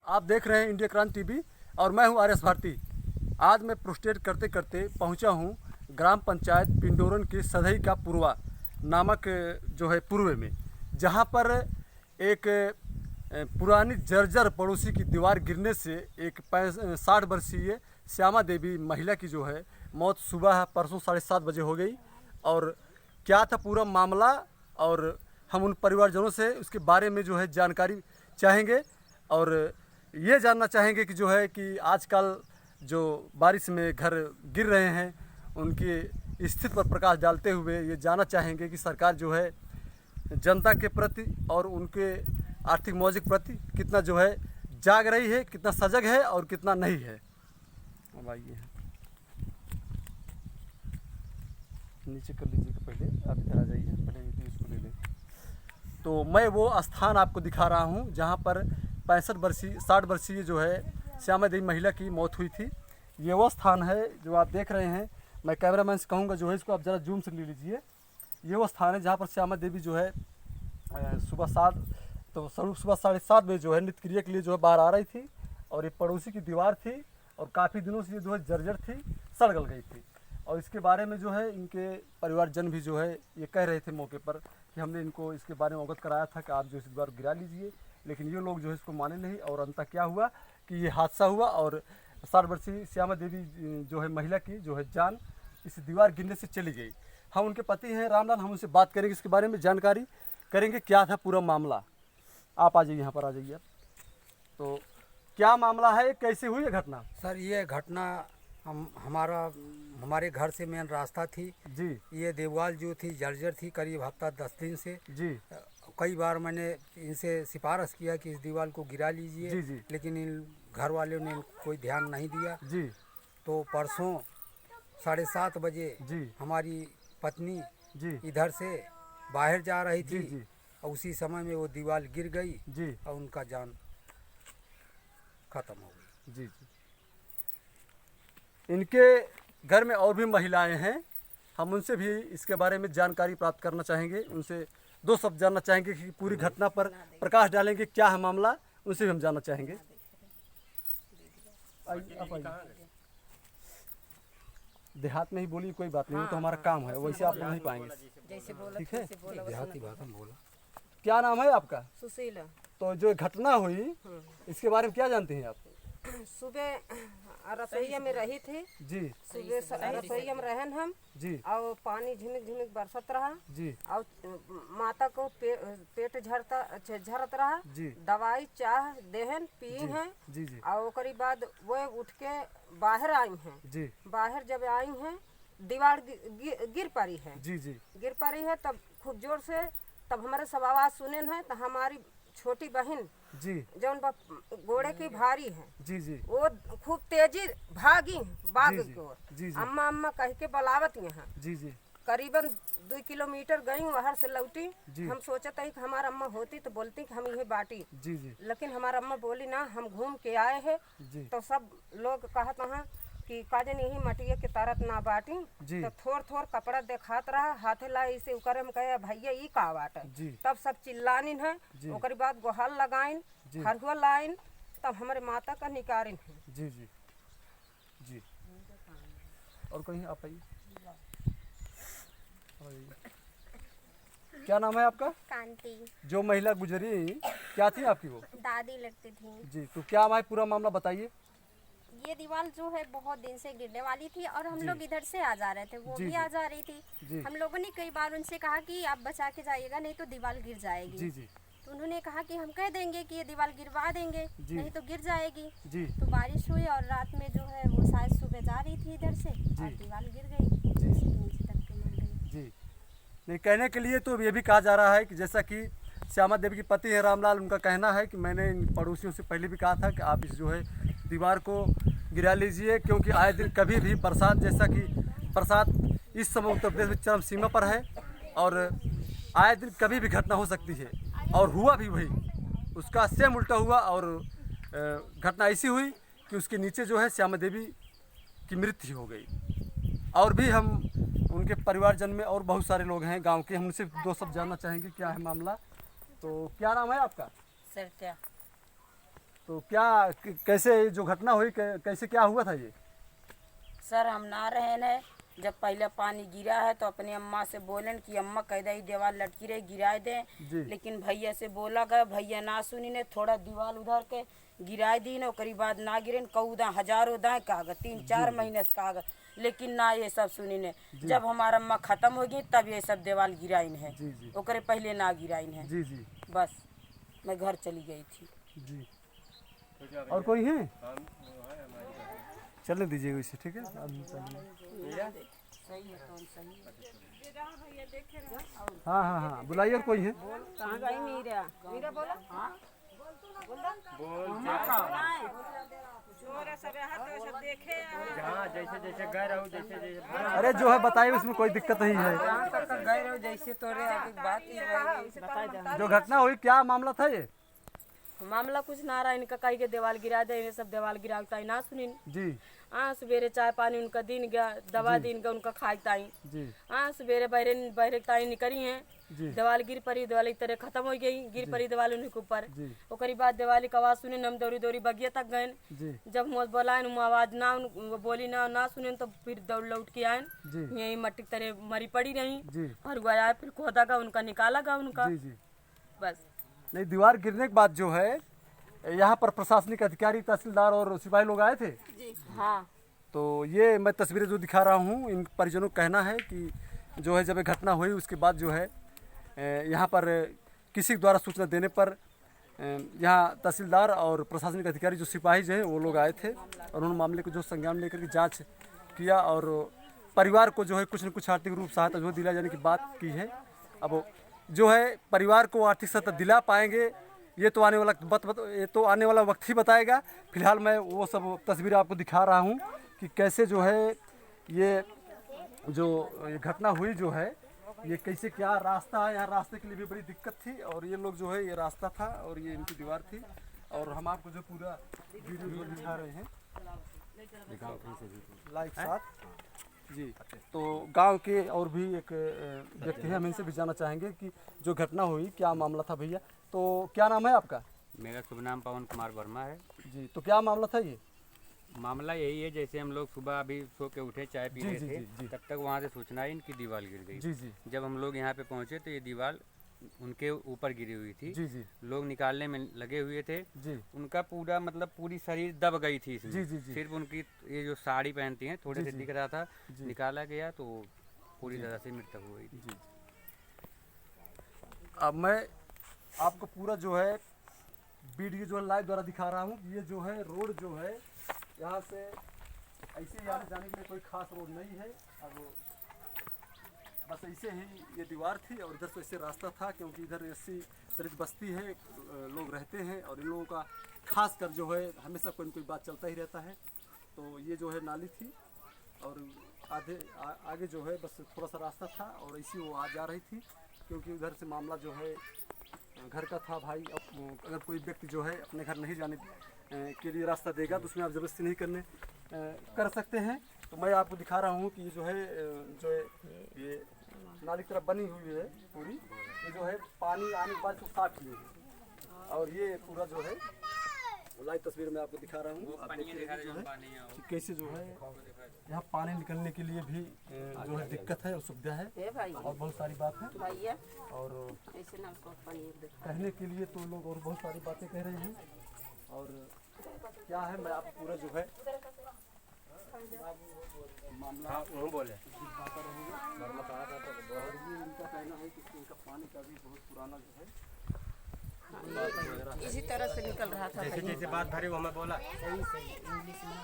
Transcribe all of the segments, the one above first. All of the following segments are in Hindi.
आप देख रहे हैं इंडिया क्रांति टीवी और मैं हूं आर.एस. भारती। आज मैं प्रोस्टेट करते करते पहुंचा हूं ग्राम पंचायत पिंडोरन के सधई का पूर्वा नामक जो है पूर्व में, जहां पर एक पुरानी जर्जर पड़ोसी की दीवार गिरने से एक 60 वर्षीय श्यामा देवी महिला की जो है मौत सुबह परसों 7:30 बजे हो गई। और क्या था पूरा मामला और हम उन परिवारजनों से उसके बारे में जो है जानकारी चाहेंगे और ये जानना चाहेंगे कि जो है कि आजकल जो बारिश में घर गिर रहे हैं उनकी स्थिति पर प्रकाश डालते हुए ये जानना चाहेंगे कि सरकार जो है जनता के प्रति और उनके आर्थिक मौजे के प्रति कितना जो है जाग रही है, कितना सजग है और कितना नहीं है। अब आइए नीचे कर लीजिएगा, पहले आप इधर आ जाइए, पहले इसको ले लें। तो मैं वो स्थान आपको दिखा रहा हूँ जहाँ पर 60 वर्षीय जो है श्यामा देवी महिला की मौत हुई थी। ये वो स्थान है जो आप देख रहे हैं। मैं कैमरामैन से कहूँगा जो है इसको आप ज़रा जूम से ले लीजिए। ये वो स्थान है जहाँ पर श्यामा देवी जो है सुबह 7:30 बजे जो है नित्य क्रिया के लिए जो है बाहर आ रही थी और ये पड़ोसी की दीवार थी और काफ़ी दिनों से ये जो है जर्जर थी, सड़गल गई थी। और इसके बारे में जो है इनके परिवारजन भी जो है ये कह रहे थे मौके पर कि हमने इनको इसके बारे में अवगत कराया था कि आप जो इस दीवार गिरा लीजिए, लेकिन ये लोग जो है इसको माने नहीं। और अंततः क्या हुआ कि ये हादसा हुआ और 60 वर्षीय श्यामा देवी जो है महिला की जो है जान इस दीवार गिरने से चली गई। हम उनके पति हैं रामलाल, हम उनसे बात करेंगे, इसके बारे में जानकारी करेंगे क्या था पूरा मामला। आप आ जाइए, यहाँ पर आ जाइए। तो क्या मामला है, कैसे हुई है घटना? सर ये घटना हमारे घर से मेन रास्ता थी जी। ये दीवार जो थी जर्जर थी करीब हफ्ता 10 दिन से जी। कई बार मैंने इनसे सिफारिश किया कि इस दीवार को गिरा लीजिए। जी जी। लेकिन इन घर वालों ने कोई ध्यान नहीं दिया। जी। तो परसों 7:30 बजे जी। हमारी पत्नी जी। इधर से बाहर जा रही थी। जी। और उसी समय में वो दीवार गिर गई। जी। और उनका जान खत्म हो गई। जी जी। इनके घर में और भी महिलाएं हैं, हम उनसे भी इसके बारे में जानकारी प्राप्त करना चाहेंगे। उनसे दो शब्द जानना चाहेंगे कि पूरी घटना पर प्रकाश डालेंगे, क्या है मामला, उनसे भी हम जानना चाहेंगे। आप आइए। देहात में ही बोलिए, कोई बात नहीं, वो तो हमारा काम है, वैसे आप नहीं पाएंगे। ठीक है, देहाती भाषा में बोला। क्या नाम है आपका? सुशीला। तो जो घटना हुई इसके बारे में क्या जानते हैं आप? सुबह रसोईया में रही थी जी। सुबह रसोईया में रहन हम जी। और पानी झिनक झिनक बरसत रहा जी। और माता को पेट झरत रहा जी। दवाई चाह देहन पी हैं। जी जी। और ओकरी बाद वो उठ के बाहर आई हैं। जी। बाहर जब आई हैं दीवार गिर पड़ी है। जी जी। गिर पड़ी है तब खूब जोर से, तब हमारे सब आवाज सुने हैं। तो हमारी छोटी बहन जी जौन घोड़े की भारी है जी। जी। वो खूब तेजी भागी बाग जी, जी, की ओर। जी, जी। अम्मा अम्मा कह के बुलावत यहाँ। जी जी। करीबन 2 किलोमीटर गई, वहाँ से लौटी। जी। हम सोचते ही कि हमारा अम्मा होती तो बोलती कि हम ये बाटी। जी जी। लेकिन हमारा अम्मा बोली ना, हम घूम के आए हैं। जी। तो सब लोग कहत वहाँ कि काजन यही मटिया के तारत ना बाटी। जी। तो थोड़ कपड़ा देखात रहा, हाथे ला इसे उकर हम कहे भैया ई का बात जी। है। तब सब चिल्लानिन है। जी। ओकरी बाद गोहाल लगाइन, जी। हरहुआ लाइन, तब हमारे माता का निकारिन है। जी जी। जी। और कहीं आप आइए। क्या नाम है आपका? कांति। जो महिला गुजरी क्या थी आपकी वो? दादी लगती थी। जी। तो क्या है पूरा मामला बताइए। ये दीवार जो है बहुत दिन से गिरने वाली थी और हम जी। लोग इधर से आ जा रहे थे, वो जी, भी जी। आ जा रही थी। जी। हम लोगों ने कई बार उनसे कहा कि आप बचा के जाइएगा नहीं तो दीवार गिर जाएगी। जी जी। तो उन्होंने कहा कि हम कह देंगे कि ये दीवार गिरवा देंगे, जी। नहीं तो गिर जाएगी। जी। तो बारिश हुई और रात में जो है वो शायद सुबह जा रही थी इधर से और दीवार गिर गई, जी। उसी के नीचे दब के मर गई। जी। नहीं, कहने के लिए तो ये भी कहा जा रहा है कि जैसा कि श्यामा देवी के पति हैं रामलाल, उनका कहना है कि मैंने इन पड़ोसियों से पहले भी कहा था कि आप इस जो है दीवार को गिरा लीजिए, क्योंकि आए दिन कभी भी बरसात, जैसा कि बरसात इस समय उत्तर प्रदेश में चरम सीमा पर है और आए दिन कभी भी घटना हो सकती है। और हुआ भी वही, उसका सेम उल्टा हुआ और घटना ऐसी हुई कि उसके नीचे जो है श्यामा देवी की मृत्यु हो गई। और भी हम उनके परिवारजन में और बहुत सारे लोग हैं गांव के, हम उनसे दो शब्द जानना चाहेंगे क्या है मामला। तो क्या नाम है आपका? सरत्या। तो क्या कैसे जो घटना हुई कैसे क्या हुआ था ये? सर हम ना रहे न, जब पहले पानी गिरा है तो अपनी अम्मा से बोलन कि अम्मा कैदा ही दीवार लटकी रही गिराए जी। दें, लेकिन भैया से बोला गया, भैया ना सुनी ने, थोड़ा दीवार उधर के गिराए दी न, ओकरी बाद ना गिरे कऊदा हजारों दाए कागज 3-4 महीने से कागज, लेकिन ना ये सब सुनी ने। जब हमारा अम्मा खत्म हो गई तब ये सब दीवार गिराइन है, जी जी ओकरे पहले ना गिराइन है। जी जी बस मैं घर चली गई थी। जी। और कोई है? चलने दीजिएगा इसे, ठीक है? हाँ हाँ हाँ, बुलाइए। और कोई है? कहाँ गई मीरा? मीरा बोला अरे जो है बताइए, इसमें कोई दिक्कत नहीं है। जैसे तोरे बात ही जो घटना हुई क्या मामला था ये? मामला कुछ ना रहा, इनका कहीं के दीवार गिरा दे, इन्हें सब दीवार गिराता ना सुनी। जी हाँ सवेरे चाय पानी उनका दिन गया, दवा दिन गया उनका खाई ताई। जी हाँ सवेरे बहरे बहरे ताई निकली हैं, जी दीवार गिर पड़ी, दीवार एक तरह खत्म हो गई, गिर पड़ी दीवार उनके ऊपर। जी ओकरी बाद दीवार का आवाज सुने, हम दौड़ी दौड़ी बगिया तक गए। जी जब मुझ बोलाए वो आवाज ना बोली ना सुने, तो फिर दौड़ लौट के आए, जी यही मट्टी की तरह मरी पड़ी रही। जी और गया फिर खोदा गया उनका, निकाला गया उनका। जी जी। बस नहीं, दीवार गिरने के बाद जो है यहाँ पर प्रशासनिक अधिकारी, तहसीलदार और सिपाही लोग आए थे। हाँ तो ये मैं तस्वीरें जो दिखा रहा हूँ, इन परिजनों का कहना है कि जो है जब ये घटना हुई उसके बाद जो है यहाँ पर किसी के द्वारा सूचना देने पर यहाँ तहसीलदार और प्रशासनिक अधिकारी जो सिपाही जो हैं वो लोग आए थे और उन्होंने मामले को जो संज्ञान लेकर के जांच किया और परिवार को जो है कुछ न कुछ आर्थिक रूप सहायता जो दिला जाने की बात की है। अब जो है परिवार को आर्थिक सहायता दिला पाएंगे ये तो आने वाला वक्त ही बताएगा। फिलहाल मैं वो सब तस्वीरें आपको दिखा रहा हूँ कि कैसे जो है ये जो ये घटना हुई जो है ये कैसे क्या रास्ता है। यहाँ रास्ते के लिए भी बड़ी दिक्कत थी और ये लोग जो है ये रास्ता था और ये इनकी दीवार थी और हम आपको जो पूरा वीडियो जो दिखा रहे हैं लाइव साथ जी। तो गांव के और भी एक व्यक्ति हैं, हम इनसे भी जानना चाहेंगे कि जो घटना हुई क्या मामला था। भैया तो क्या नाम है आपका? मेरा शुभ नाम पवन कुमार वर्मा है जी। तो क्या मामला था ये? मामला यही है, जैसे हम लोग सुबह अभी सो के उठे चाय पी जी, रहे जी, थे, जी। तब तक वहाँ से सूचना आई इनकी दीवार गिर गई। जी जी जब हम लोग यहाँ पे पहुँचे तो ये दीवार उनके ऊपर गिरी हुई थी। जी जी लोग निकालने में लगे हुए थे, जी उनका पूरा मतलब पूरी शरीर दब गई थी इसमें। जी, जी, जी। सिर्फ उनकी ये जो साड़ी पहनती हैं थोड़े जी, से जी। दिख रहा था, जी। निकाला गया तो पूरी तरह से मृत्यु हो गई थी। जी। अब मैं आपको पूरा जो है वीडियो जो लाइव द्वारा दिखा रहा हूँ। ये जो है रोड जो है यहाँ से ऐसे ही आने जाने के लिए कोई खास रोड नहीं है। अब बस ऐसे ही ये दीवार थी और इधर से ऐसे रास्ता था, क्योंकि इधर ऐसी दलित बस्ती है, लोग रहते हैं और इन लोगों का खास कर जो है हमेशा कोई न कोई बात चलता ही रहता है। तो ये जो है नाली थी और आगे जो है बस थोड़ा सा रास्ता था और ऐसी वो आ जा रही थी, क्योंकि उधर से मामला जो है घर का था। भाई अब अगर कोई व्यक्ति जो है अपने घर नहीं जाने के लिए रास्ता देगा तो उसमें आप ज़बरदस्ती नहीं कर सकते हैं। तो मैं आपको दिखा रहा हूँ कि ये जो है ये नाली की तरफ बनी हुई है पूरी, ये जो है पानी आने के बाद इसको साफ किए हैं और ये पूरा जो है लाइव तस्वीर में आपको दिखा रहा हूँ। आप देखिए जो है कि कैसे जो है यहाँ पानी निकलने के लिए भी जो है दिक्कत है और सुविधा है और बहुत सारी बात है और कहने के लिए तो लोग और बहुत सारी बातें कह रहे हैं। और क्या है मैं आपको पूरा जो है मामला बोले और ये इनका कहना है कि इनका पानी का भी बहुत पुराना जो है इसी तरह से निकल रहा था। जैसे बात भरी वो मैं बोला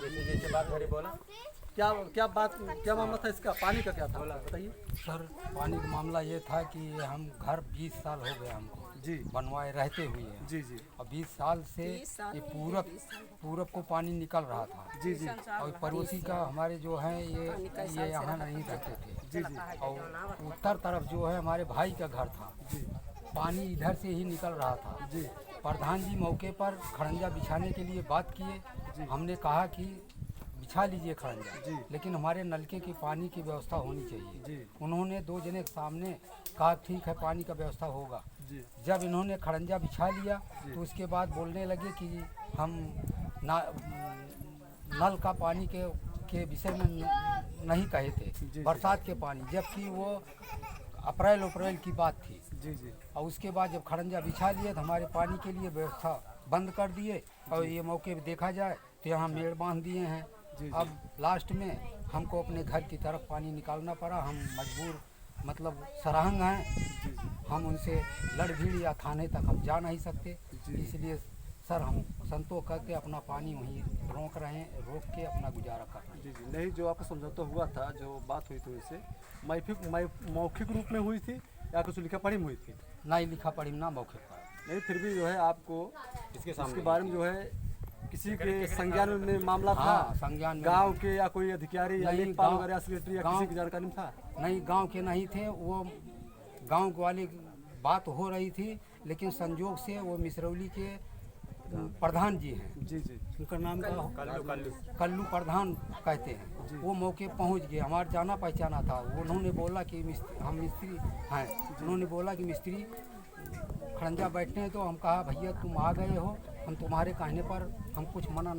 जैसे बात भरी बोला क्या मामला था इसका? पानी का क्या था बताइए सर। पानी का मामला ये था कि हम घर 20 साल हो गए हमको जी बनवाए रहते हुए हैं। जी जी और 20 साल से ये पूरब को पानी निकल रहा था। जी जी और पड़ोसी का हमारे जो है ये यहाँ नहीं रहते थे। जी जी और उत्तर तरफ जो है हमारे भाई का घर था, पानी इधर से ही निकल रहा था। जी प्रधान जी मौके पर खड़ंजा बिछाने के लिए बात किए। हमने कहा कि बिछा लीजिए खड़ंजा, लेकिन हमारे नलके की पानी की व्यवस्था होनी चाहिए। उन्होंने 2 जने के सामने कहा ठीक है पानी का व्यवस्था होगा। जी जब इन्होंने खड़ंजा बिछा लिया तो उसके बाद बोलने लगे कि हम नल का पानी के विषय में नहीं कहे थे, बरसात के पानी, जबकि वो अप्रैल की बात थी। जी जी और उसके बाद जब खड़ंजा बिछा लिए तो हमारे पानी के लिए व्यवस्था बंद कर दिए। और ये मौके पे देखा जाए तो यहाँ मेड़ बांध दिए हैं। अब लास्ट में हमको अपने घर की तरफ पानी निकालना पड़ा। हम मजबूर मतलब सराहंग हैं, हम उनसे लड़ भीड़ या थाने तक हम जा नहीं सकते। इसलिए सर हम संतोष करके अपना पानी वहीं रोक के अपना गुजारा कर रहे हैं। जी जी नहीं, जो आपका समझौता हुआ था, जो बात हुई थी उनसे मौखिक रूप में हुई थी या कुछ लिखा पढ़ी में हुई थी? ना ही लिखा पढ़ी ना मौके पर। नहीं, फिर भी जो है आपको इसके बारे में जो है किसी के संज्ञान में मामला था? हाँ, संज्ञान में गांव के या कोई अधिकारी या नहीं, लेखपाल गाँव- वगैरह सेक्रेटरी या गाँव- किसी की जानकारी में था? नहीं, गांव के नहीं थे। वो गांव वाले बात हो रही थी, लेकिन संजोग से वो मिसरौली के प्रधान जी हैं। जी जी उनका नाम क्या हो? कल्लू प्रधान कहते हैं। वो मौके पहुंच गए, हमारा जाना पहचाना था। उन्होंने बोला कि हम मिस्त्री हैं। उन्होंने बोला कि मिस्त्री खड़ंजा बैठने हैं। तो हम कहा भैया तुम आ गए हो, हम तुम्हारे कहने पर हम कुछ मना